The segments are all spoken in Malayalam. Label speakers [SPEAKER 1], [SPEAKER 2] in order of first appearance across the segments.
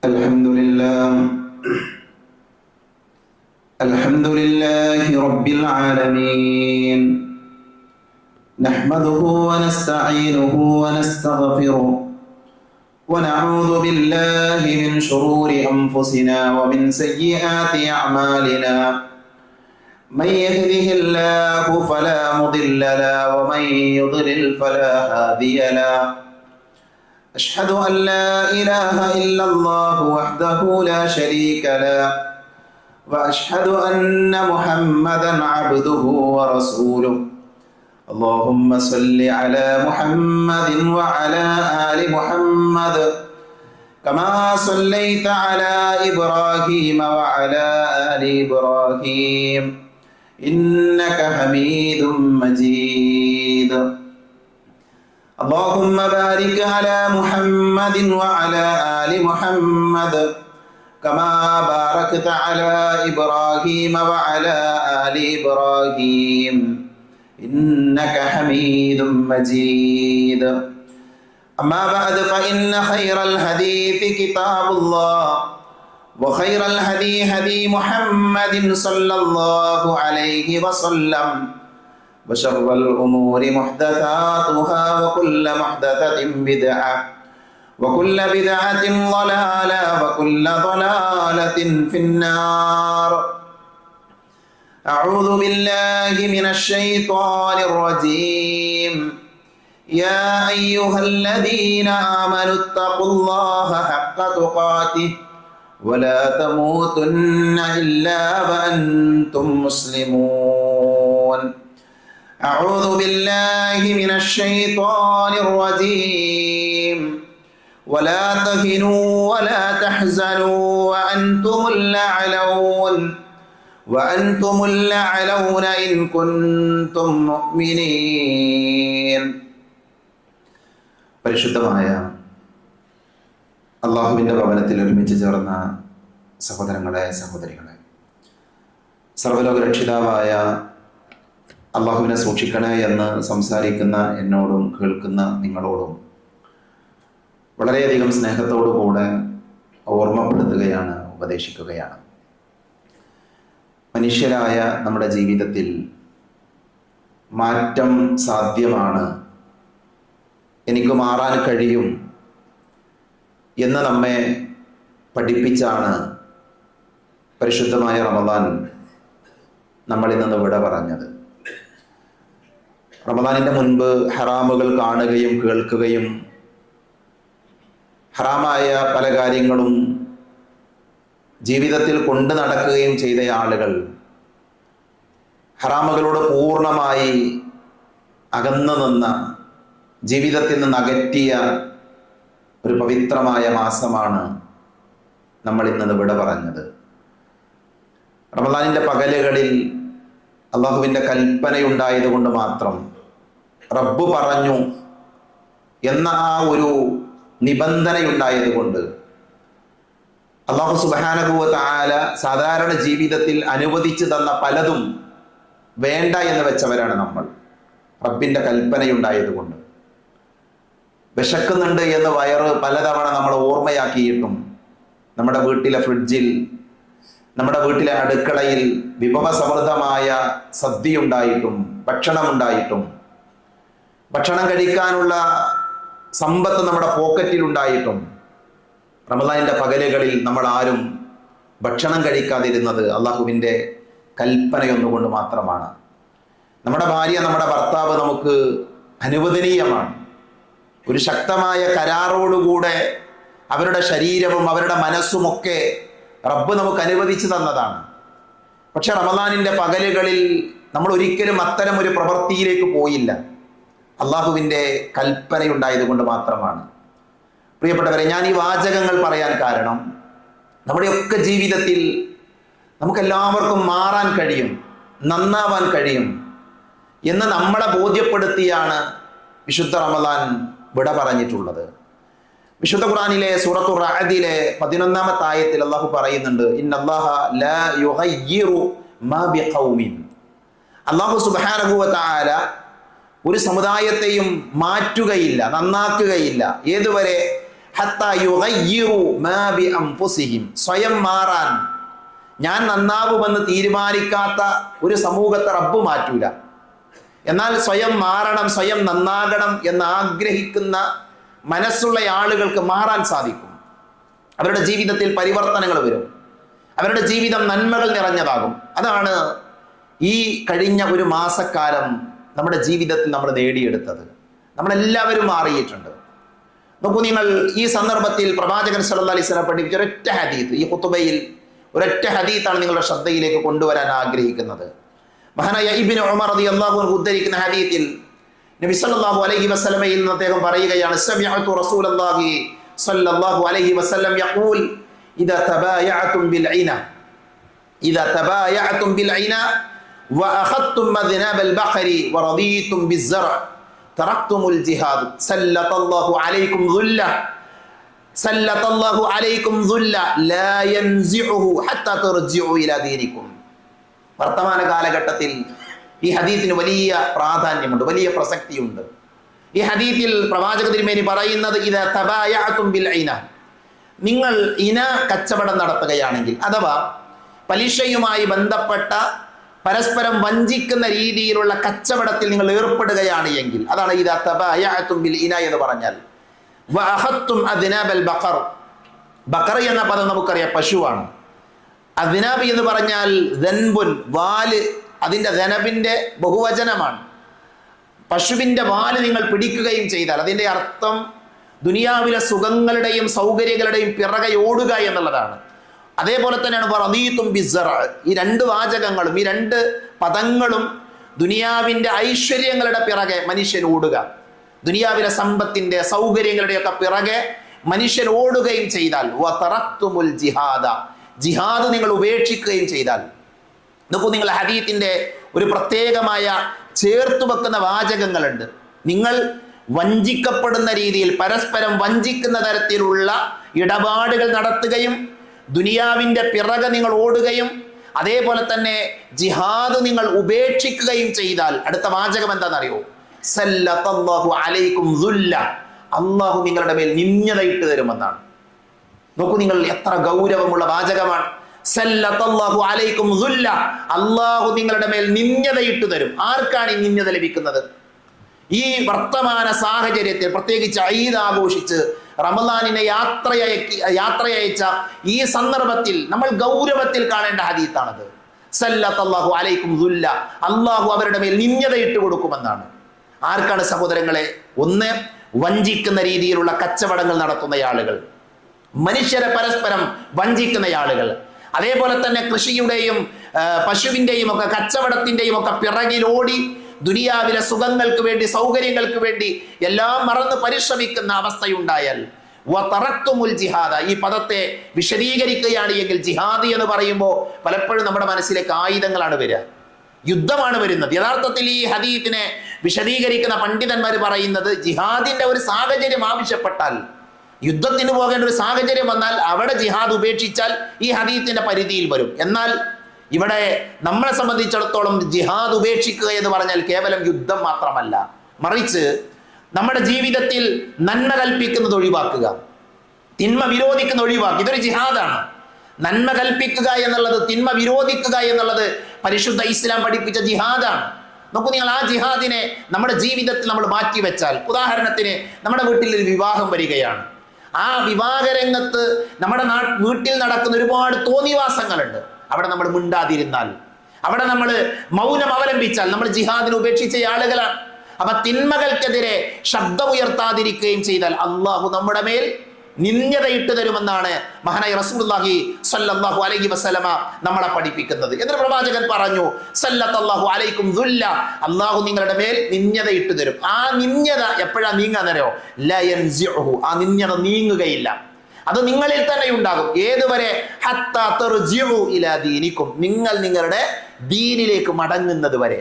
[SPEAKER 1] الحمد لله الحمد لله رب العالمين نحمده ونستعينه ونستغفره ونعوذ بالله من شرور أنفسنا ومن سيئات أعمالنا من يهده الله فلا مضل له ومن يضلل فلا هادي له أشهد أن لا إله إلا الله وحده لا شريك له وأشهد أن محمدا عبده ورسوله اللهم صل على محمد وعلى آل محمد كما صليت على إبراهيم وعلى آل إبراهيم إنك حميد مجيد اللهم بارك على محمد وعلى آل محمد كما باركت على إبراهيم وعلى آل إبراهيم إنك حميد مجيد أما بعد فإن خير الحديث كتاب الله وخير الهدي هدي محمد صلى الله عليه وسلم وشر الأمور محدثاتها وكل محدثة بدعة وكل بدعة ضلالة وكل ضلالة في النار أعوذ بالله من الشيطان الرجيم يا أيها الذين آمنوا اتقوا الله حق تقاته ولا تموتن إلا وأنتم مسلمون أعوذ بالله من الشيطان الرجيم ولا تهنوا ولا تحزنوا وأنتم الأعلون إن كنتم مؤمنين. പരിശുദ്ധമായ അള്ളാഹുവിൻ്റെ ഭവനത്തിൽ ഒരുമിച്ച് ചേർന്ന സഹോദരങ്ങളെ സഹോദരികളെ, സർവ്വലോക രക്ഷിതാവായ അള്ളാഹുവിനെ സൂക്ഷിക്കണേ എന്ന് സംസാരിക്കുന്ന എന്നോടും കേൾക്കുന്ന നിങ്ങളോടും വളരെയധികം സ്നേഹത്തോടുകൂടെ ഓർമ്മപ്പെടുത്തുകയാണ്, ഉപദേശിക്കുകയാണ്. മനുഷ്യരായ നമ്മുടെ ജീവിതത്തിൽ മാറ്റം സാധ്യമാണ്, എനിക്ക് മാറാൻ കഴിയും എന്ന് നമ്മെ പഠിപ്പിച്ചാണ് പരിശുദ്ധമായ റമദാൻ നമ്മളിൽ നിന്ന് വിട പറഞ്ഞത്. റമദാനിൻ്റെ മുൻപ് ഹറാമുകൾ കാണുകയും കേൾക്കുകയും ഹറാമായ പല കാര്യങ്ങളും ജീവിതത്തിൽ കൊണ്ടു നടക്കുകയും ചെയ്ത ആളുകൾ ഹറാമുകളോട് പൂർണ്ണമായി അകന്നു നിന്ന, ജീവിതത്തിൽ നിന്ന് അകറ്റിയ ഒരു പവിത്രമായ മാസമാണ് നമ്മൾ ഇന്ന് വിട പറഞ്ഞത്. റമദാനിൻ്റെ പകലുകളിൽ അള്ളാഹുവിൻ്റെ കൽപ്പനയുണ്ടായതുകൊണ്ട് മാത്രം, റബ്ബ് പറഞ്ഞു എന്ന ആ ഒരു നിബന്ധനയുണ്ടായതുകൊണ്ട് അല്ലാഹു സുബ്ഹാനഹു വ തആല സാധാരണ ജീവിതത്തിൽ അനുവദിച്ചു തന്ന പലതും വേണ്ട എന്ന് വെച്ചവരാണ് നമ്മൾ. റബ്ബിൻ്റെ കൽപ്പനയുണ്ടായതുകൊണ്ട് വിശക്കുന്നുണ്ട് എന്ന് വയറ് പലതവണ നമ്മൾ ഓർമ്മയാക്കിയിട്ടും, നമ്മുടെ വീട്ടിലെ ഫ്രിഡ്ജിൽ, നമ്മുടെ വീട്ടിലെ അടുക്കളയിൽ വിഭവസമൃദ്ധമായ സദ്യയുണ്ടായിട്ടും ഭക്ഷണമുണ്ടായിട്ടും ഭക്ഷണം കഴിക്കാനുള്ള സമ്പത്ത് നമ്മുടെ പോക്കറ്റിലുണ്ടായിട്ടും റമദാനിൻ്റെ പകലുകളിൽ നമ്മൾ ആരും ഭക്ഷണം കഴിക്കാതിരുന്നത് അള്ളാഹുവിൻ്റെ കൽപ്പനയൊന്നുകൊണ്ട് മാത്രമാണ്. നമ്മുടെ ഭാര്യ, നമ്മുടെ ഭർത്താവ് നമുക്ക് അനുവദനീയമാണ്. ഒരു ശക്തമായ കരാറോടുകൂടെ അവരുടെ ശരീരവും അവരുടെ മനസ്സുമൊക്കെ റബ്ബ് നമുക്ക് അനുവദിച്ചു തന്നതാണ്. പക്ഷെ റമദാനിൻ്റെ പകലുകളിൽ നമ്മൾ ഒരിക്കലും അത്തരം ഒരു പ്രവൃത്തിയിലേക്ക് പോയില്ല. അള്ളാഹുവിൻ്റെ കൽപ്പനയുണ്ടായതുകൊണ്ട് മാത്രമാണ്. പ്രിയപ്പെട്ടവരെ, ഞാൻ ഈ വാചകങ്ങൾ പറയാൻ കാരണം, നമ്മുടെയൊക്കെ ജീവിതത്തിൽ നമുക്കെല്ലാവർക്കും മാറാൻ കഴിയും, നന്നാവാൻ കഴിയും എന്ന് നമ്മളെ ബോധ്യപ്പെടുത്തിയാണ് വിശുദ്ധ റമദാൻ വിട പറഞ്ഞിട്ടുള്ളത്. വിശുദ്ധ ഖുർആനിലെ സൂറത്തു റഅദിലെ 11-ാമത്തെ ആയത്തിൽ അള്ളാഹു പറയുന്നുണ്ട്, ഇന്നല്ലാഹ ലാ യുഗയ്യിറു മാ ബിഖൗമിൻ. അള്ളാഹു സുബ്ഹാനഹു വ തആല ഒരു സമുദായത്തെയും മാറ്റുകയില്ല, നന്നാക്കുകയില്ല. ഏതുവരെ? ഹത്താ യുഗയ്യിറു മാ ബി അൻഫുസിഹിം, സ്വയം മാറാൻ ഞാൻ നന്നാവുമെന്ന് തീരുമാനിക്കാത്ത ഒരു സമൂഹത്തെ റബ്ബ് മാറ്റൂല. എന്നാൽ സ്വയം മാറണം, സ്വയം നന്നാകണം എന്ന് ആഗ്രഹിക്കുന്ന മനസ്സുള്ള ആളുകൾക്ക് മാറാൻ സാധിക്കും. അവരുടെ ജീവിതത്തിൽ പരിവർത്തനങ്ങൾ വരും, അവരുടെ ജീവിതം നന്മകൾ നിറഞ്ഞതാകും. അതാണ് ഈ കഴിഞ്ഞ ഒരു മാസക്കാലം നമ്മുടെ ജീവിതത്തിൽ നമ്മൾ നേടിയെടുത്തത്. നമ്മളെല്ലാവരും മാറിയിട്ടുണ്ട്. നോക്കൂ, നിങ്ങൾ ഈ സന്ദർഭത്തിൽ പ്രവാചകൻ സല്ലല്ലാഹു അലൈഹി വസല്ലം പഠിപ്പിച്ച ഒരൊറ്റ ഹദീത്ത്, ഈ ഖുതുബയിൽ ഒരൊറ്റ ഹദീത്താണ് നിങ്ങളുടെ ശ്രദ്ധയിലേക്ക് കൊണ്ടുവരാൻ ആഗ്രഹിക്കുന്നത്. മഹാനായ ഇബ്നു ഉമർ റളിയല്ലാഹു അൻഹു ഉദ്ധരിക്കുന്ന ഹദീത്തിൽ നബി സല്ലല്ലാഹു അലൈഹി വസല്ലമയിൽ നിന്ന് അദ്ദേഹം പറയുകയാണ്, സമിഅതു റസൂലല്ലാഹി സല്ലല്ലാഹു അലൈഹി വസല്ലം യഖൂൽ ഇദാ തബായഅതും ബിൽഇന വഅഖദ്തും മദ്നാബൽ ബഖരി വറദീതും ബിസ്സറ തറക്തുമുൽ ജിഹാദ് സല്ലല്ലാഹു അലൈക്കും ദുല്ല ലാ യൻസിഉഹു ഹത്താ തർജിഉ ഇലാ ദീനിക്കും. വർത്തമാന കാലഘട്ടത്തിൽ ഈ ഹദീസിന് വലിയ പ്രാധാന്യമുണ്ട്, വലിയ പ്രസക്തിയുണ്ട്. ഈ ഹദീസിൽ പ്രവാചക തിരുമേനി പറയുന്നത്, ഇദാ തബായഅതും ബിൽഇന, നിങ്ങൾ ഇന കച്ചവടം നടത്തുകയാണെങ്കിൽ, അഥവാ പലിശയുമായി ബന്ധപ്പെട്ട പരസ്പരം വഞ്ചിക്കുന്ന രീതിയിലുള്ള കച്ചവടത്തിൽ നിങ്ങൾ ഏർപ്പെടുകയാണ് എങ്കിൽ, അതാണ് ഇദാ തബായഅതും ബിൽഇന എന്ന് പറഞ്ഞാൽ. വഅഖദ്തും അദ്നാബൽ ബഖർ, ബഖർ എന്ന പദം നമുക്കറിയാം പശുവാണ്. അദ്നാബ് എന്ന് പറഞ്ഞാൽ ദൻബുൻ, വാല്, അതിൻ്റെ ദനബിൻ്റെ ബഹുവചനമാണ്. പശുവിൻ്റെ വാല് നിങ്ങൾ പിടിക്കുകയും ചെയ്താൽ അതിൻ്റെ അർത്ഥം ദുനിയാവിലെ സുഖങ്ങളുടെയും സൗകര്യങ്ങളുടെയും പിറകെ ഓടുക എന്നുള്ളതാണ്. അതേപോലെ തന്നെയാണ് വറദീതും ബിസ്സറ. ഈ രണ്ട് വാചകങ്ങളും, ഈ രണ്ട് പദങ്ങളും ദുനിയാവിൻ്റെ ഐശ്വര്യങ്ങളുടെ പിറകെ മനുഷ്യൻ ഓടുക, ദുനിയാവിലെ സമ്പത്തിൻ്റെ സൗകര്യങ്ങളുടെയൊക്കെ പിറകെ മനുഷ്യൻ ഓടുകയും ചെയ്താൽ, വതറക്തുമുൽ ജിഹാദ, ജിഹാദ് നിങ്ങൾ ഉപേക്ഷിക്കുകയും ചെയ്താൽ. നോക്കൂ, നിങ്ങൾ ഹദീത്തിന്റെ ഒരു പ്രത്യേകമായ ചേർത്തു വെക്കുന്ന വാചകങ്ങളുണ്ട്. നിങ്ങൾ വഞ്ചിക്കപ്പെടുന്ന രീതിയിൽ, പരസ്പരം വഞ്ചിക്കുന്ന തരത്തിലുള്ള ഇടപാടുകൾ നടത്തുകയും ദുനിയാവിൻ്റെ പിറകെ നിങ്ങൾ ഓടുകയും അതേപോലെ തന്നെ ജിഹാദ് നിങ്ങൾ ഉപേക്ഷിക്കുകയും ചെയ്താൽ അടുത്ത വാചകം എന്താണെന്നറിയോ? സല്ലല്ലാഹു അലൈക്കും ദുല്ല, അള്ളാഹു നിങ്ങളുടെ മേൽ നിന്യതയിട്ട് തരുമെന്നാണ്. നോക്കൂ, നിങ്ങൾ എത്ര ഗൗരവമുള്ള വാചകമാണ്. സല്ലല്ലാഹു അലൈക്കും ദുല്ല, അള്ളാഹു നിങ്ങളുടെ മേൽ നിന്യതയിട്ട് തരും. ആർക്കാണ് ഈ നിന്യത ലഭിക്കുന്നത്? ഈ വർത്തമാന സാഹചര്യത്തിൽ, പ്രത്യേകിച്ച് ഈദ് ആഘോഷിച്ച് റമദാനിനെ യാത്രയയച്ച ഈ സന്ദർഭത്തിൽ നമ്മൾ ഗൗരവത്തിൽ കാണേണ്ട ഹദീത്താണത്. സല്ലല്ലാഹു അലൈക്കും ദുല്ല, അള്ളാഹു അവരുടെ മേൽ നിന്യതയിട്ട് കൊടുക്കുമെന്നാണ്. ആർക്കാണ് സഹോദരങ്ങളെ? ഒന്ന്, വഞ്ചിക്കുന്ന രീതിയിലുള്ള കച്ചവടങ്ങൾ നടത്തുന്ന ആളുകൾ, മനുഷ്യരെ പരസ്പരം വഞ്ചിക്കുന്ന ആളുകൾ. അതേപോലെ തന്നെ കൃഷിയുടെയും പശുവിൻ്റെയും ഒക്കെ കച്ചവടത്തിൻ്റെയും ഒക്കെ പിറകിലോടി ദുനിയാവിലെ സുഖങ്ങൾക്ക് വേണ്ടി, സൗകര്യങ്ങൾക്ക് വേണ്ടി എല്ലാം മറന്ന് പരിശ്രമിക്കുന്ന അവസ്ഥയുണ്ടായാൽ, വതറക്തുമുൽ ജിഹാദ, ഈ പദത്തെ വിശദീകരിക്കുകയാണ് എങ്കിൽ ജിഹാദി എന്ന് പറയുമ്പോൾ പലപ്പോഴും നമ്മുടെ മനസ്സിലേക്ക് ആയുധങ്ങളാണ് വരിക, യുദ്ധമാണ് വരുന്നത്. യഥാർത്ഥത്തിൽ ഈ ഹദീത്തിനെ വിശദീകരിക്കുന്ന പണ്ഡിതന്മാർ പറയുന്നത്, ജിഹാദിന്റെ ഒരു സാഹചര്യം ആവശ്യപ്പെട്ടാൽ, യുദ്ധത്തിന് പോകേണ്ട ഒരു സാഹചര്യം വന്നാൽ അവിടെ ജിഹാദ് ഉപേക്ഷിച്ചാൽ ഈ ഹദീത്തിന്റെ പരിധിയിൽ വരും. എന്നാൽ ഇവിടെ നമ്മളെ സംബന്ധിച്ചിടത്തോളം ജിഹാദ് ഉപേക്ഷിക്കുക എന്ന് പറഞ്ഞാൽ കേവലം യുദ്ധം മാത്രമല്ല, മറിച്ച് നമ്മുടെ ജീവിതത്തിൽ നന്മ കൽപ്പിക്കുന്നത് ഒഴിവാക്കുക, തിന്മ വിരോധിക്കുന്ന ഒഴിവാക്കുക. ഇതൊരു ജിഹാദാണ്. നന്മ കൽപ്പിക്കുക എന്നുള്ളത്, തിന്മ വിരോധിക്കുക എന്നുള്ളത് പരിശുദ്ധ ഇസ്ലാം പഠിപ്പിച്ച ജിഹാദാണ്. നോക്കൂ, നിങ്ങൾ ആ ജിഹാദിനെ നമ്മുടെ ജീവിതത്തിൽ നമ്മൾ മാറ്റി വെച്ചാൽ, ഉദാഹരണത്തിന് നമ്മുടെ വീട്ടിൽ ഒരു വിവാഹം വരികയാണ്. ആ വിവാഹരംഗത്ത് നമ്മുടെ വീട്ടിൽ നടക്കുന്ന ഒരുപാട് തോന്നിവാസങ്ങളുണ്ട്. അവിടെ നമ്മൾ മിണ്ടാതിരുന്നാൽ, അവിടെ നമ്മൾ മൗനം അവലംബിച്ചാൽ നമ്മൾ ജിഹാദിനെ ഉപേക്ഷിച്ച ആളുകളാണ്. അപ്പൊ തിന്മകൾക്കെതിരെ ശബ്ദമുയർത്താതിരിക്കുകയും ചെയ്താൽ അള്ളാഹു നമ്മുടെ മേൽ നിന്യതയിട്ട് തരുമെന്നാണ് മഹാനായ റസൂലുള്ളാഹി സ്വല്ലല്ലാഹു അലൈഹി വസല്ലമ നമ്മളെ പഠിപ്പിക്കുന്നത്. എന്നിട്ട് പ്രവാചകൻ പറഞ്ഞു, സല്ലല്ലാഹു അലൈക്കും ദുല്ല, അള്ളാഹു നിങ്ങളുടെ മേൽ നിന്യതയിട്ട് തരും. ആ നിന്യത എപ്പോഴാ നീങ്ങാന്നറിയോ? ലാ യൻസിഉഹു, ആ നിന്യത നീങ്ങുകയില്ല, അത് നിങ്ങളിൽ തന്നെ ഉണ്ടാകും. ഏതുവരെ? ഹത്താ തർജിഉ ഇലാ ദീനിക്കും, നിങ്ങൾ നിങ്ങളുടെ ദീനിലേക്ക് മടങ്ങുന്നത് വരെ,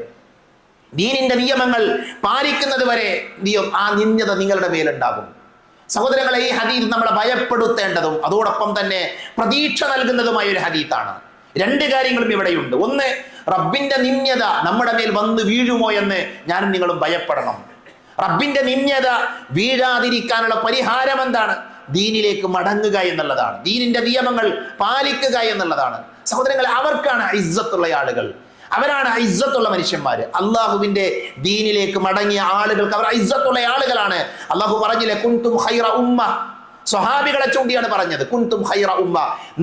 [SPEAKER 1] ദീനിന്റെ നിയമങ്ങൾ പാലിക്കുന്നത് വരെ ആ നിന്യത നിങ്ങളുടെ മേലുണ്ടാകും. സഹോദരങ്ങളെ, ഈ ഹദീസ് നമ്മളെ ഭയപ്പെടുത്തേണ്ടതും അതോടൊപ്പം തന്നെ പ്രതീക്ഷ നൽകുന്നതുമായ ഒരു ഹദീത്താണ്. രണ്ട് കാര്യങ്ങളും ഇവിടെയുണ്ട്. ഒന്ന്, റബ്ബിന്റെ നിന്യത നമ്മുടെ മേൽ വന്ന് വീഴുമോ എന്ന് ഞാനും നിങ്ങളും ഭയപ്പെടണം. റബ്ബിന്റെ നിന്യത വീഴാതിരിക്കാനുള്ള പരിഹാരം എന്താണ്? ദീനിലേക്ക് മടങ്ങുക എന്നുള്ളതാണ്, ദീനിന്റെ നിയമങ്ങൾ പാലിക്കുക എന്നുള്ളതാണ്. സഹോദരങ്ങളെ, അവർക്കാണ് ഇസ്സത്തുള്ള ആളുകൾ, അവരാണ് ഇസ്സത്തുള്ള മനുഷ്യന്മാര്. അള്ളാഹുവിന്റെ ദീനിലേക്ക് മടങ്ങിയ ആളുകൾക്ക് അവർ ഇസ്സത്തുള്ള ആളുകളാണ്. അള്ളാഹു പറഞ്ഞില്ലേ, കുൻതും ഖൈറ ഉമ്മ, സ്വഹാബികളെ ചൂണ്ടിയാണ് പറഞ്ഞത്. കുൻതും ഖൈറ ഉമ്മ,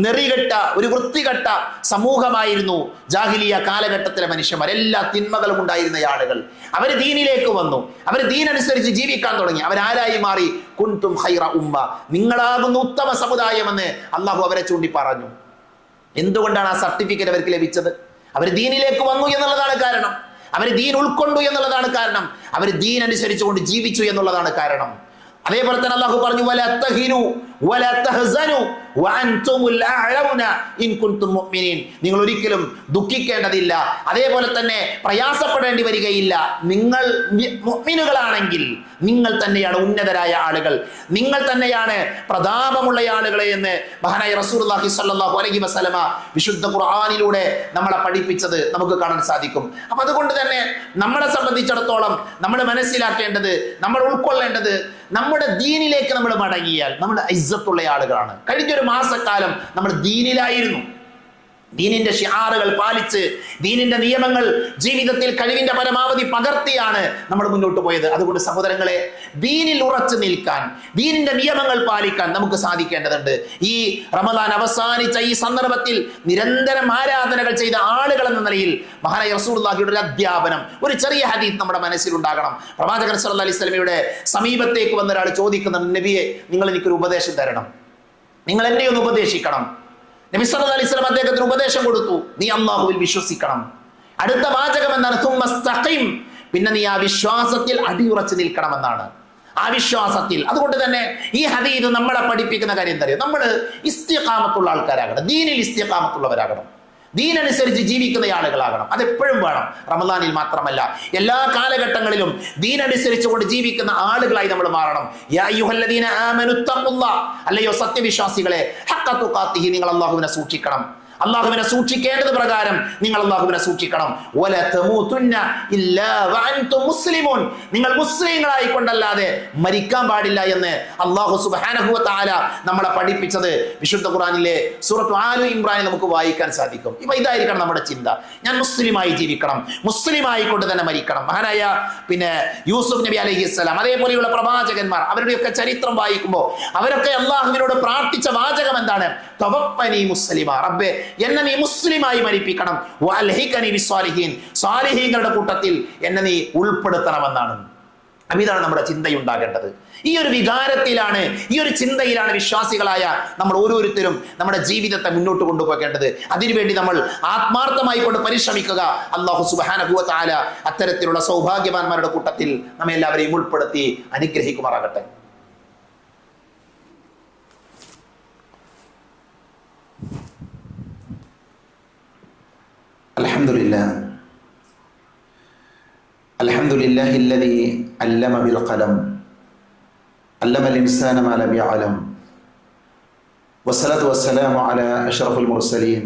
[SPEAKER 1] നെറികെട്ട ഒരു വൃത്തികെട്ട സമൂഹമായിരുന്നു ജാഹിലിയ കാലഘട്ടത്തിലെ മനുഷ്യന്മാർ. എല്ലാ തിന്മകളും ഉണ്ടായിരുന്ന ആളുകൾ അവര് ദീനിലേക്ക് വന്നു, അവര് ദീനനുസരിച്ച് ജീവിക്കാൻ തുടങ്ങി. അവരാരായി മാറി? കുൻതും ഖൈറ ഉമ്മ, നിങ്ങളാകുന്ന ഉത്തമ സമുദായമെന്ന് അള്ളാഹു അവരെ ചൂണ്ടി പറഞ്ഞു. എന്തുകൊണ്ടാണ് ആ സർട്ടിഫിക്കറ്റ് അവർക്ക് ലഭിച്ചത്? അവർ ദീനിലേക്ക് വന്നു എന്നുള്ളതാണ് കാരണം, അവർ ദീൻ ഉൾക്കൊണ്ടു എന്നുള്ളതാണ് കാരണം, അവർ ദീൻ അനുസരിച്ചുകൊണ്ട് ജീവിച്ചു എന്നുള്ളതാണ് കാരണം. അതേപോലെ തന്നെ അല്ലാഹു പറഞ്ഞു, വലാ തഹിനു വലാ തഹ്സനു വഅൻതുമുൽ അഅലൗന ഇൻ കുൻതും മുഅ്മിനീൻ, നിങ്ങൾ ഒരിക്കലും ദുഃഖിക്കേണ്ടതില്ല, അതേപോലെ തന്നെ പ്രയാസപ്പെടേണ്ടി വരികയില്ല. നിങ്ങൾ മുഅ്മിനുകളാണെങ്കിൽ നിങ്ങൾ തന്നെയാണ് ഉന്നതരായ ആളുകൾ, നിങ്ങൾ തന്നെയാണ് പ്രതാപമുള്ള ആളുകളെ എന്ന് മഹാനായ റസൂലുള്ളാഹി സ്വല്ലല്ലാഹു അലൈഹി വസല്ലമ വിശുദ്ധ ഖുർആനിലൂടെ നമ്മളെ പഠിപ്പിച്ചത് നമുക്ക് കാണാൻ സാധിക്കും. അപ്പൊ അതുകൊണ്ട് തന്നെ നമ്മളെ സംബന്ധിച്ചിടത്തോളം നമ്മൾ മനസ്സിലാക്കേണ്ടത്, നമ്മൾ ഉൾക്കൊള്ളേണ്ടത്, നമ്മുടെ ദീനിലേക്ക് നമ്മൾ മടങ്ങിയാൽ നമ്മൾ ഇസ്സത്തുള്ള ആളുകളാണ്. കഴിഞ്ഞൊരു മാസക്കാലം നമ്മൾ ദീനിലായിരുന്നു, ദീനിന്റെ ഷിആറുകൾ പാലിച്ച് ദീനിന്റെ നിയമങ്ങൾ ജീവിതത്തിൽ കഴിവിന്റെ പരമാവധി പകർത്തിയാണ് നമ്മൾ മുന്നോട്ട് പോയത്. അതുകൊണ്ട് സഹോദരങ്ങളെ, ദീനിൽ ഉറച്ചു നിൽക്കാൻ, ദീനിന്റെ നിയമങ്ങൾ പാലിക്കാൻ നമുക്ക് സാധിക്കേണ്ടതുണ്ട്. ഈ റമദാൻ അവസാനിച്ച ഈ സന്ദർഭത്തിൽ നിരന്തരം ആരാധനകൾ ചെയ്ത ആളുകൾ എന്ന നിലയിൽ മഹാനായ റസൂലുള്ളാഹിയുടെ ഒരു അധ്യാപനം, ഒരു ചെറിയ ഹദീസ് നമ്മുടെ മനസ്സിലുണ്ടാകണം. പ്രവാചകൻ സല്ലല്ലാഹു അലൈഹി വസല്ലമയുടെ സമീപത്തേക്ക് വന്ന ഒരാൾ ചോദിക്കുന്ന, നബിയെ, നിങ്ങൾ എനിക്കൊരു ഉപദേശം തരണം, നിങ്ങൾ എന്നെ ഒന്ന് ഉപദേശിക്കണം. നബി സല്ലല്ലാഹു അലൈഹി വസല്ലം അദ്ദേഹത്തിന് ഉപദേശം കൊടുത്തു, നീ അല്ലാഹുവിൽ വിശ്വസിക്കണം. അടുത്ത വാചകം എന്താണ്? സുമ്മസ്തഖിം, പിന്നെ നീ ആ വിശ്വാസത്തിൽ അടിയുറച്ചു നിൽക്കണമെന്നാണ്, ആ വിശ്വാസത്തിൽ. അതുകൊണ്ട് തന്നെ ഈ ഹദീസ് നമ്മളെ പഠിപ്പിക്കുന്ന കാര്യം എന്താ? നമ്മൾ ഇസ്തിഖാമത്തുള്ള ആൾക്കാരാകണം, ദീനിൽ ഇസ്തിഖാമത്തുള്ളവരാകണം, ദീനനുസരിച്ച് ജീവിക്കുന്ന ആളുകളാകണം. അതെപ്പോഴും വേണം, റമദാനിൽ മാത്രമല്ല, എല്ലാ കാലഘട്ടങ്ങളിലും ദീനനുസരിച്ചുകൊണ്ട് ജീവിക്കുന്ന ആളുകളായി നമ്മൾ മാറണം. യാ അയ്യുഹല്ലദീന ആമനു തഖുല്ലാഹ്, അല്ലയോ സത്യവിശ്വാസികളെ, ഹഖ്ഖ തുഖാത്തിഹി, നിങ്ങൾ അല്ലാഹുവിനെ സൂക്ഷിക്കണം. അല്ലാഹുവിനെ സൂക്ഷിക്കേണ്ടത് പ്രകാരം നിങ്ങൾ അല്ലാഹുവിനെ സൂക്ഷിക്കണം. വല തമൂതുന്ന ഇല്ലാ വഅൻതും മുസ്ലിമൂൻ, നിങ്ങൾ മുസ്ലിങ്ങളായി കൊണ്ടല്ലാതെ മരിക്കാൻ പാടില്ല എന്ന് അല്ലാഹു സുബ്ഹാനഹു വ തആല നമ്മളെ പഠിപ്പിച്ചത് വിശുദ്ധ ഖുർആനിലെ സൂറത്ത് ആലു ഇംറാനിൽ നമുക്ക് വായിക്കാൻ സാധിക്കും. ഇപ്പൊ ഇതായിരിക്കണം നമ്മുടെ ചിന്ത, ഞാൻ മുസ്ലിമായി ജീവിക്കണം, മുസ്ലിമായി കൊണ്ട് തന്നെ മരിക്കണം. മഹാനായ യൂസുഫ് നബി അലൈഹിസ്സലാം, അതേപോലെയുള്ള പ്രവാചകന്മാർ, അവരുടെയൊക്കെ ചരിത്രം വായിക്കുമ്പോൾ അവരൊക്കെ അല്ലാഹുവിനോട് പ്രാർത്ഥിച്ച വാചകം എന്താണ്? തവഫനി മുസ്ലിമ, റബ്ബേ എന്നെ നീ മുസ്ലിമായി മരിപ്പിക്കണം, വഅൽഹിഖനി ബിസ്സാലിഹീൻ, സാലിഹീങ്ങളുടെ കൂട്ടത്തിൽ എന്നെ നീ ഉൾപ്പെടുത്തണമെന്നാണ്. ഇതാണ് നമ്മുടെ ചിന്തയുണ്ടാകേണ്ടത്. ഈ ഒരു വികാരത്തിലാണ്, ഈ ഒരു ചിന്തയിലാണ് വിശ്വാസികളായ നമ്മൾ ഓരോരുത്തരും നമ്മുടെ ജീവിതത്തെ മുന്നോട്ട് കൊണ്ടുപോകേണ്ടത്. അതിനുവേണ്ടി നമ്മൾ ആത്മാർത്ഥമായി കൊണ്ട് പരിശ്രമിക്കുക. അല്ലാഹു സുബ്ഹാനഹു വ തആല അത്തരത്തിലുള്ള സൗഭാഗ്യവാന്മാരുടെ കൂട്ടത്തിൽ നമ്മെ എല്ലാവരെയും ഉൾപ്പെടുത്തി അനുഗ്രഹിക്കുമാറാകട്ടെ. അൽഹംദുലില്ലാഹില്ലദീ അല്ലമ ബിൽ ഖലം അല്ലമൽ ഇൻസാന മാ ലം യഅലം വസ്സലാത്തു വസ്സലാമു അലാ അഷ്റഫുൽ മുർസലീൻ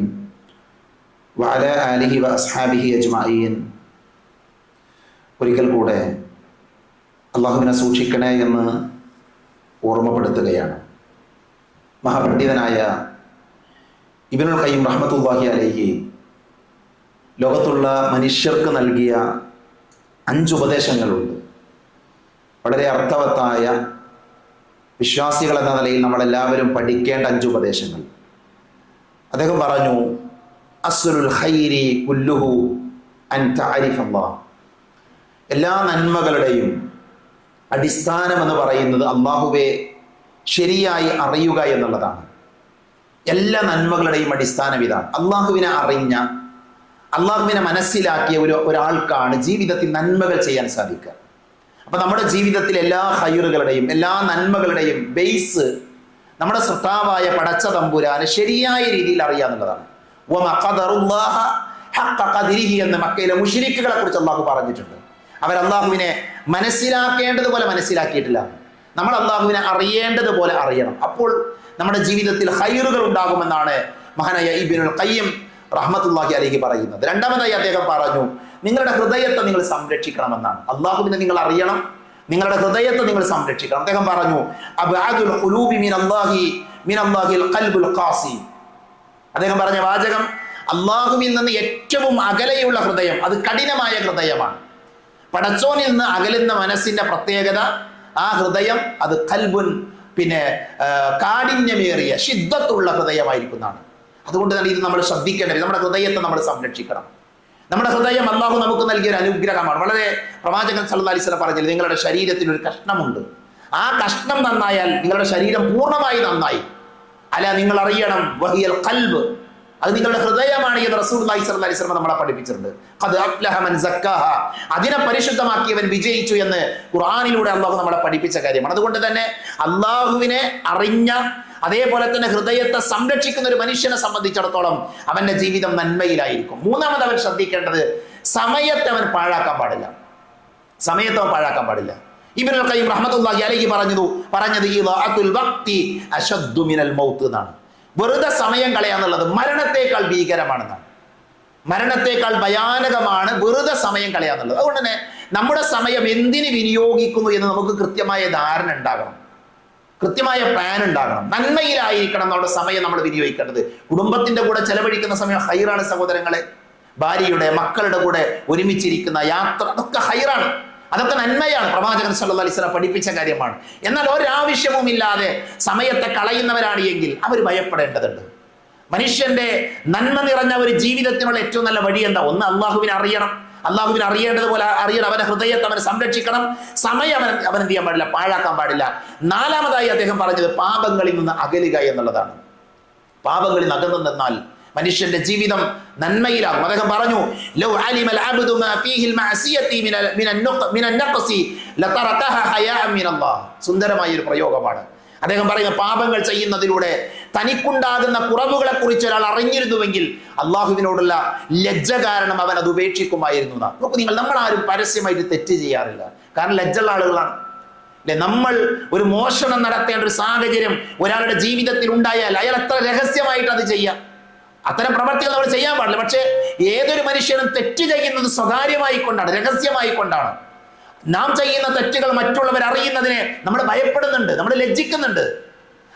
[SPEAKER 1] വഅലാ ആലിഹി വഅസ്ഹാബിഹി അജ്മഈൻ. ഒരിക്കൽ കൂടെ അല്ലാഹുവിനെ സൂക്ഷിക്കണേ എന്ന് ഓർമ്മപ്പെടുത്തുകയാണ്. മഹാപണ്ഡിതനായ ഇബ്നുൽ ഖയ്യിം റഹ്മത്തുള്ളാഹി അലൈഹി ലോകത്തുള്ള മനുഷ്യർക്ക് നൽകിയ 5 ഉപദേശങ്ങളുണ്ട്. വളരെ അർത്ഥവത്തായ, വിശ്വാസികൾ എന്ന നിലയിൽ നമ്മളെല്ലാവരും പഠിക്കേണ്ട 5 ഉപദേശങ്ങൾ. അദ്ദേഹം പറഞ്ഞു, അസ്ലുൽ ഖൈരി കുല്ലുഹു അൻ തഅരിഫ അല്ലാഹ്, എല്ലാ നന്മകളുടെയും അടിസ്ഥാനം എന്ന് പറയുന്നത് അല്ലാഹുവെ ശരിയായി അറിയുക എന്നുള്ളതാണ്. എല്ലാ നന്മകളുടെയും അടിസ്ഥാനം ഇതാണ്. അല്ലാഹുവിനെ അറിഞ്ഞ, അള്ളാഹുവിനെ മനസ്സിലാക്കിയ ഒരാൾക്കാണ് ജീവിതത്തിൽ നന്മകൾ ചെയ്യാൻ സാധിക്കുക. അപ്പൊ നമ്മുടെ ജീവിതത്തിൽ എല്ലാ ഖൈറുകളുടെയും, എല്ലാ നന്മകളുടെയും ബേസ് നമ്മുടെ സൃഷ്ടാവായ പടച്ച തമ്പുരാനെ ശരിയായ രീതിയിൽ അറിയാന്നുള്ളതാണ്. എന്ന് മക്കയിലെ മുശ്രിക്കുകളെ കുറിച്ച് അള്ളാഹു പറഞ്ഞിട്ടുണ്ട്. അവർ അള്ളാഹുവിനെ മനസ്സിലാക്കേണ്ടതുപോലെ മനസ്സിലാക്കിയിട്ടില്ല. നമ്മൾ അള്ളാഹുവിനെ അറിയേണ്ടതുപോലെ അറിയണം. അപ്പോൾ നമ്മുടെ ജീവിതത്തിൽ ഖൈറുകൾ ഉണ്ടാകുമെന്നാണ് മഹാനായ ഇബ്നുൽ ഖയ്യിം റഹ്മത്തുള്ളാഹി അലൈഹി പറയുന്നത്. രണ്ടാമതായി അദ്ദേഹം പറഞ്ഞു, നിങ്ങളുടെ ഹൃദയത്തെ നിങ്ങൾ സംരക്ഷിക്കണമെന്നാണ്. അള്ളാഹുവിനെ നിങ്ങൾ അറിയണം, നിങ്ങളുടെ ഹൃദയത്തെ നിങ്ങൾ സംരക്ഷിക്കണം. അദ്ദേഹം പറഞ്ഞു അബ്അദുൽ ഖുലൂബി മിനല്ലാഹിൽ ഖൽബുൽ ഖാസി. അദ്ദേഹം പറഞ്ഞ വാചകം, അള്ളാഹുവിൽ നിന്ന് ഏറ്റവും അകലെയുള്ള ഹൃദയം അത് കഠിനമായ ഹൃദയമാണ്. പടച്ചോനിൽ നിന്ന് അകലുന്ന മനസ്സിന്റെ പ്രത്യേകത, ആ ഹൃദയം അത് ഖൽബുൻ, കാഠിന്യമേറിയ ശിദ്ദത്തുള്ള ഹൃദയമായിരിക്കുന്നതാണ്. അതുകൊണ്ട് തന്നെ ഇത് നമ്മൾ ശ്രദ്ധിക്കേണ്ടത്, നമ്മുടെ ഹൃദയത്തെ നമ്മൾ സംരക്ഷിക്കണം. നമ്മുടെ ഹൃദയം അള്ളാഹു നമുക്ക് നൽകിയ ഒരു അനുഗ്രഹമാണ്. വളരെ പ്രവാചകൻ സല്ലല്ലാഹു അലൈഹി വസല്ലം പറഞ്ഞില്ല, നിങ്ങളുടെ ശരീരത്തിൽ ഒരു കഷ്ണമുണ്ട്, ആ കഷ്ണം നന്നായാൽ നിങ്ങളുടെ ശരീരം പൂർണ്ണമായി നന്നായി. അല്ല, നിങ്ങൾ അറിയണം വഹിയൽ ഖൽബ്, അത് നിങ്ങളുടെ ഹൃദയമാണ് എന്ന് റസൂലുള്ളാഹി സ്വല്ലല്ലാഹി അലൈഹി വസല്ലം നമ്മളെ പഠിപ്പിച്ചിട്ടുണ്ട്. ഖദ് അഫ്ലഹ മൻ സക്കാഹ, അതിനെ പരിശുദ്ധമാക്കിയവൻ വിജയിച്ചു എന്ന് ഖുർആനിലൂടെ അള്ളാഹു നമ്മളെ പഠിപ്പിച്ച കാര്യമാണ്. അതുകൊണ്ട് തന്നെ അള്ളാഹുവിനെ അറിഞ്ഞ, അതേപോലെ തന്നെ ഹൃദയത്തെ സംരക്ഷിക്കുന്ന ഒരു മനുഷ്യനെ സംബന്ധിച്ചിടത്തോളം അവന്റെ ജീവിതം നന്മയിലായിരിക്കും. മൂന്നാമത് അവൻ ശ്രദ്ധിക്കേണ്ടത്, സമയത്തെ അവൻ പാഴാക്കാൻ പാടില്ല. സമയത്തെ അവൻ പാഴാക്കാൻ പാടില്ല. ഇബ്നുൽ ഖയ്യിം റഹ്മത്തുള്ളാഹി അലൈഹി പറഞ്ഞത് ഇളാഅത്തുൽ വഖ്തി അശദ്ദു മിനൽ മൗത്ത് എന്നാണ്. വെറുതെ സമയം കളയാന്നുള്ളത് മരണത്തെക്കാൾ ഭീകരമാണെന്നാണ്. മരണത്തെക്കാൾ ഭയാനകമാണ് വെറുതെ സമയം കളയാന്നുള്ളത്. അതുകൊണ്ട് തന്നെ നമ്മുടെ സമയം എന്തിന് വിനിയോഗിക്കുന്നു എന്ന് നമുക്ക് കൃത്യമായ ധാരണ ഉണ്ടാകണം, കൃത്യമായ പ്ലാൻ ഉണ്ടാകണം. നന്മയിലായിരിക്കണം നമ്മുടെ സമയം നമ്മൾ വിനിയോഗിക്കേണ്ടത്. കുടുംബത്തിന്റെ കൂടെ ചെലവഴിക്കുന്ന സമയം ഹൈറാണ് സഹോദരങ്ങളെ. ഭാര്യയുടെ മക്കളുടെ കൂടെ ഒരുമിച്ചിരിക്കുന്ന യാത്ര, അതൊക്കെ ഹൈറാണ്, അതൊക്കെ നന്മയാണ്. പ്രവാചകൻ സല്ലല്ലാഹു അലൈഹി വസല്ലം പഠിപ്പിച്ച കാര്യമാണ്. എന്നാൽ ഒരാവശ്യവുമില്ലാതെ സമയത്തെ കളയുന്നവരാണ് എങ്കിൽ അവർ ഭയപ്പെടേണ്ടതുണ്ട്. മനുഷ്യന്റെ നന്മ നിറഞ്ഞ ഒരു ജീവിതത്തിനുള്ള ഏറ്റവും നല്ല വഴി എന്താ? ഒന്ന്, അള്ളാഹുവിനെ അറിയണം. അള്ളാഹുവിനെ അറിയേണ്ടതുപോലെ അറിയണം. അവന്റെ ഹൃദയത്തെ അവനെ സംരക്ഷിക്കണം. സമയം അവൻ എന്ത് ചെയ്യാൻ പാടില്ല, പാഴാക്കാൻ പാടില്ല. നാലാമതായി അദ്ദേഹം പറഞ്ഞത് പാപങ്ങളിൽ നിന്ന് അകലുക എന്നുള്ളതാണ്. പാപങ്ങളിൽ നിന്ന് അകന്നു നിന്നാൽ മനുഷ്യന്റെ ജീവിതം നന്മയിലാകും. അദ്ദേഹം പറഞ്ഞു, ലൗ അലിമൽ അബ്ദു മാ ഫീഹിൽ മഅസിയതി മിനൻ നഖ്സി ലതറകഹ ഹയാഅൻ മിനല്ലാഹ്. സുന്ദരമായ ഒരു പ്രയോഗമാണ്. അദ്ദേഹം പറയുന്ന, പാപങ്ങൾ ചെയ്യുന്നതിലൂടെ തനിക്കുണ്ടാകുന്ന കുറവുകളെ കുറിച്ച് ഒരാൾ അറിഞ്ഞിരുന്നുവെങ്കിൽ അള്ളാഹുവിനോടുള്ള ലജ്ജ കാരണം അവൻ അത് ഉപേക്ഷിക്കുമായിരുന്നു. നോക്കൂ നിങ്ങൾ, നമ്മളാരും പരസ്യമായിട്ട് തെറ്റ് ചെയ്യാറില്ല, കാരണം ലജ്ജുള്ള ആളുകളാണ്. നമ്മൾ ഒരു മോഷണം നടത്തേണ്ട ഒരു സാഹചര്യം ഒരാളുടെ ജീവിതത്തിൽ ഉണ്ടായാൽ അയാൾ എത്ര രഹസ്യമായിട്ട് അത് ചെയ്യാം. അത്തരം പ്രവർത്തികൾ നമ്മൾ ചെയ്യാൻ പാടില്ല. പക്ഷേ ഏതൊരു മനുഷ്യനും തെറ്റ് ചെയ്യുന്നത് സ്വകാര്യമായി കൊണ്ടാണ്, രഹസ്യമായി കൊണ്ടാണ്. നാം ചെയ്യുന്ന തെറ്റുകൾ മറ്റുള്ളവർ അറിയുന്നതിനെ നമ്മൾ ഭയപ്പെടുന്നുണ്ട്, നമ്മൾ ലജ്ജിക്കുന്നുണ്ട്.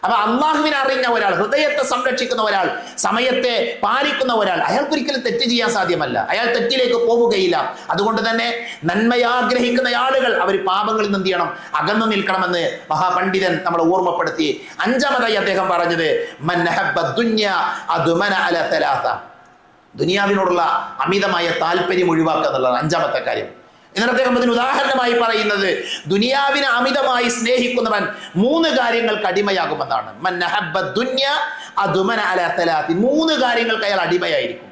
[SPEAKER 1] അപ്പൊ അള്ളാഹുവിനെ അറിഞ്ഞ ഒരാൾ, ഹൃദയത്തെ സംരക്ഷിക്കുന്ന ഒരാൾ, സമയത്തെ പാലിക്കുന്ന ഒരാൾ, അയാൾക്കൊരിക്കലും തെറ്റ് ചെയ്യാൻ സാധ്യമല്ല, അയാൾ തെറ്റിലേക്ക് പോവുകയില്ല. അതുകൊണ്ട് തന്നെ നന്മയാഗ്രഹിക്കുന്ന ആളുകൾ അവർ പാപങ്ങളിൽ നിന്ന് എന്ത് ചെയ്യണം, അകന്നു നിൽക്കണമെന്ന് മഹാപണ്ഡിതൻ നമ്മളെ ഓർമ്മപ്പെടുത്തി. അഞ്ചാമതായി അദ്ദേഹം പറഞ്ഞത്, മൻ അഹബ്ബ ദുനിയ അദ്മന അല തലാസ, ദുനിയാവിനോടുള്ള അമിതമായ താല്പര്യം ഒഴിവാക്കുക എന്നുള്ളതാണ് അഞ്ചാമത്തെ കാര്യം. എന്നിട്ട് അദ്ദേഹം അതിന് ഉദാഹരണമായി പറയുന്നത്, ദുനിയാവിനെ അമിതമായി സ്നേഹിക്കുന്നവൻ 3 കാര്യങ്ങൾക്ക് അടിമയാകുമെന്നാണ്. മൻ അഹബ്ബ ദുനിയ അദ്മന അല തലാസ, 3 കാര്യങ്ങൾക്ക് അയാൾ അടിമയായിരിക്കും.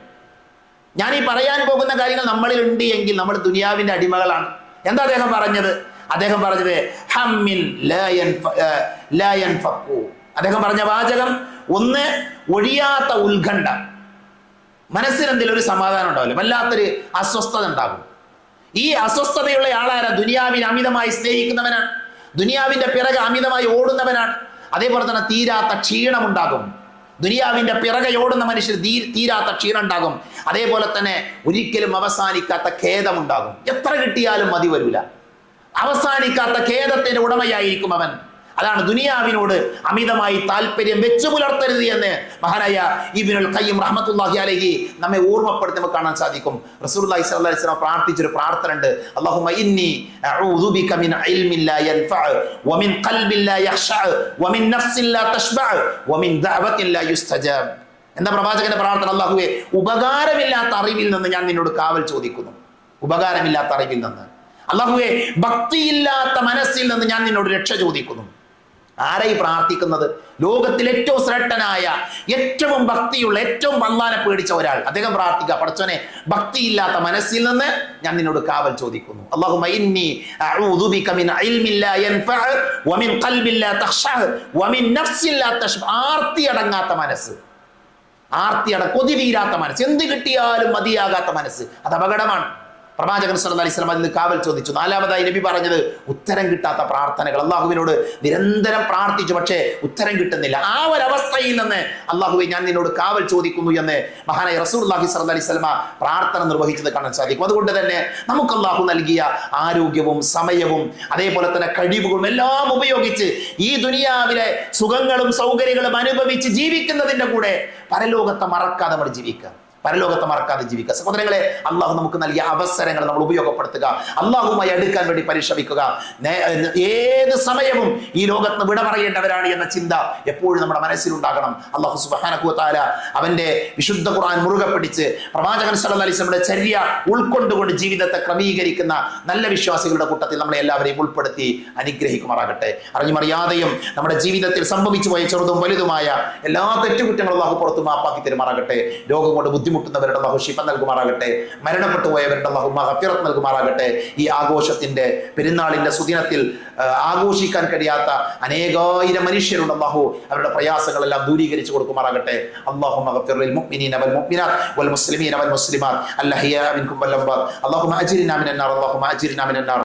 [SPEAKER 1] ഞാൻ ഈ പറയാൻ പോകുന്ന കാര്യങ്ങൾ നമ്മളിൽ ഉണ്ട് എങ്കിൽ നമ്മൾ ദുനിയാവിന്റെ അടിമകളാണ്. എന്താ അദ്ദേഹം പറഞ്ഞത്? അദ്ദേഹം പറഞ്ഞത് ഹമ്മിൻ ലാ യൻഫഖു. അദ്ദേഹം പറഞ്ഞ വാചകം, ഒന്ന്, ഒഴിയാത്ത ഉത്കണ്ഠ. മനസ്സിന് എന്തെങ്കിലും ഒരു സമാധാനം ഉണ്ടാവില്ല, വല്ലാത്തൊരു അസ്വസ്ഥത ഉണ്ടാകും. ഈ അസ്വസ്ഥതയുള്ള ആളാരാ? ദുനിയാവിനെ അമിതമായി സ്നേഹിക്കുന്നവനാണ്, ദുനിയാവിന്റെ പിറകെ അമിതമായി ഓടുന്നവനാണ്. അതേപോലെ തന്നെ തീരാത്ത ക്ഷീണം ഉണ്ടാകും. ദുനിയാവിന്റെ പിറകെ ഓടുന്ന മനുഷ്യർ തീരാത്ത ക്ഷീണം ഉണ്ടാകും. അതേപോലെ തന്നെ ഒരിക്കലും അവസാനിക്കാത്ത ഖേദമുണ്ടാകും. എത്ര കിട്ടിയാലും മതി വരില്ല, അവസാനിക്കാത്ത ഖേദത്തിന്റെ ഉടമയായിരിക്കും അവൻ. അതാണ് ദുനിയാവിനോട് അമിതമായി താല്പര്യം വെച്ചു പുലർത്തരുത് എന്ന് മഹാനായ ഇബ്നുൽ ഖയ്യിം റഹ്മത്തുള്ളാഹി അലൈഹി നമ്മെ ഓർമ്മപ്പെടുത്തി നമുക്ക് കാണാൻ സാധിക്കും. റസൂലുള്ളാഹി സ്വല്ലല്ലാഹി അലൈഹി വസല്ലം പ്രാർത്ഥിച്ചൊരു പ്രാർത്ഥന ഉണ്ട്, അല്ലാഹുമ്മ ഇന്നി അഊദു ബിക മിൻ ഇൽമിൻ ലാ യൻഫഉ വമിൻ ഖൽബിൻ ലാ യഖ്ശഉ വമിൻ നഫ്സിൻ ലാ തശ്ബഉ വമിൻ ദഅവത്തിൻ ലാ യുസ്തജാബ്. എന്താ പ്രവാചകന്റെ പ്രാർത്ഥന? അല്ലാഹുവേ, ഉപകാരമില്ലാത്ത അറിവിൽ നിന്ന് ഞാൻ നിന്നോട് കാവൽ ചോദിക്കുന്നു. ഉപകാരമില്ലാത്ത അറിവിൽ നിന്ന്. അല്ലാഹുവേ, ഭക്തിയില്ലാത്ത മനസ്സിൽ നിന്ന് ഞാൻ നിന്നോട് രക്ഷ ചോദിക്കുന്നു. ആരായി പ്രാർത്ഥിക്കുന്നത്? ലോകത്തിൽ ഏറ്റവും ശ്രേഷ്ഠനായ, ഏറ്റവും ഭക്തിയുള്ള, ഏറ്റവും അല്ലാഹനെ പേടിച്ച ഒരാൾ. അദ്ദേഹം പ്രാർത്ഥിക്കുക, പടച്ചോനെ, ഭക്തിയില്ലാത്ത മനസ്സിൽ നിന്ന് ഞാൻ നിന്നോട് കാവൽ ചോദിക്കുന്നു. അല്ലാഹുമ്മ ഇന്നി അഊദു ബിക മിൻ ഇൽമിൻ ലാ യൻഫഉ വമിൻ ഖൽബിൻ ലാ തഖ്ശഉ വമിൻ നഫ്സിൻ ലാ തശ്ബഉ. ആർത്തി അടങ്ങാത്ത മനസ്സ്, കൊതി തീരാത്ത മനസ്സ്, എന്ത് കിട്ടിയാലും മതിയാകാത്ത മനസ്സ്, അത് അപകടമാണ്. പ്രവാചകൻ സല്ലല്ലാഹു അലൈഹി വസല്ലം അതിന് കാവൽ ചോദിച്ചു. നാലാമതായി നബി പറഞ്ഞത് ഉത്തരം കിട്ടാത്ത പ്രാർത്ഥനകൾ. അള്ളാഹുവിനോട് നിരന്തരം പ്രാർത്ഥിച്ചു, പക്ഷേ ഉത്തരം കിട്ടുന്നില്ല. ആ ഒരു അവസ്ഥയിൽ നിന്ന് അള്ളാഹുവെ ഞാൻ നിന്നോട് കാവൽ ചോദിക്കുന്നു എന്ന് മഹാനായ റസൂലുള്ളാഹി സ്വല്ലല്ലാഹു അലൈഹി വസല്ലം പ്രാർത്ഥന നിർവഹിച്ചത് കാണാൻ സാധിക്കും. അതുകൊണ്ട് തന്നെ നമുക്ക് അള്ളാഹു നൽകിയ ആരോഗ്യവും സമയവും അതേപോലെ തന്നെ കഴിവുകളും എല്ലാം ഉപയോഗിച്ച് ഈ ദുനിയാവിലെ സുഖങ്ങളും സൗകര്യങ്ങളും അനുഭവിച്ച് ജീവിക്കുന്നതിന്റെ കൂടെ പരലോകത്തെ മറക്കാതെ നമ്മൾ ജീവിക്കുക. പരലോകത്തെ മറക്കാതെ ജീവിക്കുക. സഹോദരങ്ങളെ, അള്ളാഹു നമുക്ക് നൽകിയ അവസരങ്ങൾ നമ്മൾ ഉപയോഗപ്പെടുത്തുക. അള്ളാഹുമായി അടുക്കാൻ വേണ്ടി പരിശ്രമിക്കുക. ഏത് സമയവും ഈ ലോകത്ത് വിട പറയേണ്ടവരാണ് എന്ന ചിന്ത എപ്പോഴും നമ്മുടെ മനസ്സിലുണ്ടാകണം. അള്ളാഹു സുബ്ഹാനഹു വ തആല അവന്റെ വിശുദ്ധ ഖുർആൻ മുറുകെ പിടിച്ച് പ്രവാചകൻ സല്ലല്ലാഹു അലൈഹി വസല്ലമയുടെ ചര്യ ഉൾക്കൊണ്ടുകൊണ്ട് ജീവിതത്തെ ക്രമീകരിക്കുന്ന നല്ല വിശ്വാസികളുടെ കൂട്ടത്തിൽ നമ്മളെ എല്ലാവരെയും ഉൾപ്പെടുത്തി അനുഗ്രഹിക്കുമാറാകട്ടെ. അറിഞ്ഞുമറിയാതെയും നമ്മുടെ ജീവിതത്തിൽ സംഭവിച്ചു പോയ ചെറുതും വലുതുമായ എല്ലാ തെറ്റുകുറ്റങ്ങളും അള്ളാഹു പുറത്തു മാപ്പാക്കി തരുമാറാകട്ടെ. രോഗം കൊണ്ട് ബുദ്ധിമുട്ടുന്നവരുടെ അല്ലാഹു ശിഫ നൽകുമാറാകട്ടെ. മരണപ്പെട്ടു പോയവരുടെ അല്ലാഹു മഗ്ഫിറത്ത് നൽകുമാറാകട്ടെ. ഈ ആഘോഷത്തിന്റെ പെരുന്നാളിന്റെ സുദിനത്തിൽ ആഘോഷിക്കാൻ കഴിയാത്ത അനേകായിരം മനുഷ്യരുണ്ട്. അല്ലാഹു അവരുടെ പ്രയാസങ്ങളെല്ലാം ദൂരീകരിച്ചു കൊടുക്കുമാറാകട്ടെ. അല്ലാഹു മഗ്ഫിർ ലിൽ മുഅ്മിനീന വൽ മുഅ്മിനാത്ത് വൽ മുസ്ലിമീന വൽ മുസ്ലിമാത്ത് അൽ അഹ്യാ മിൻകും വൽ അംവാത്ത്. അല്ലാഹുമ്മ അജിർനാ മിനൻ നാർ. അല്ലാഹുമ്മ അജിർനാ മിനൻ നാർ.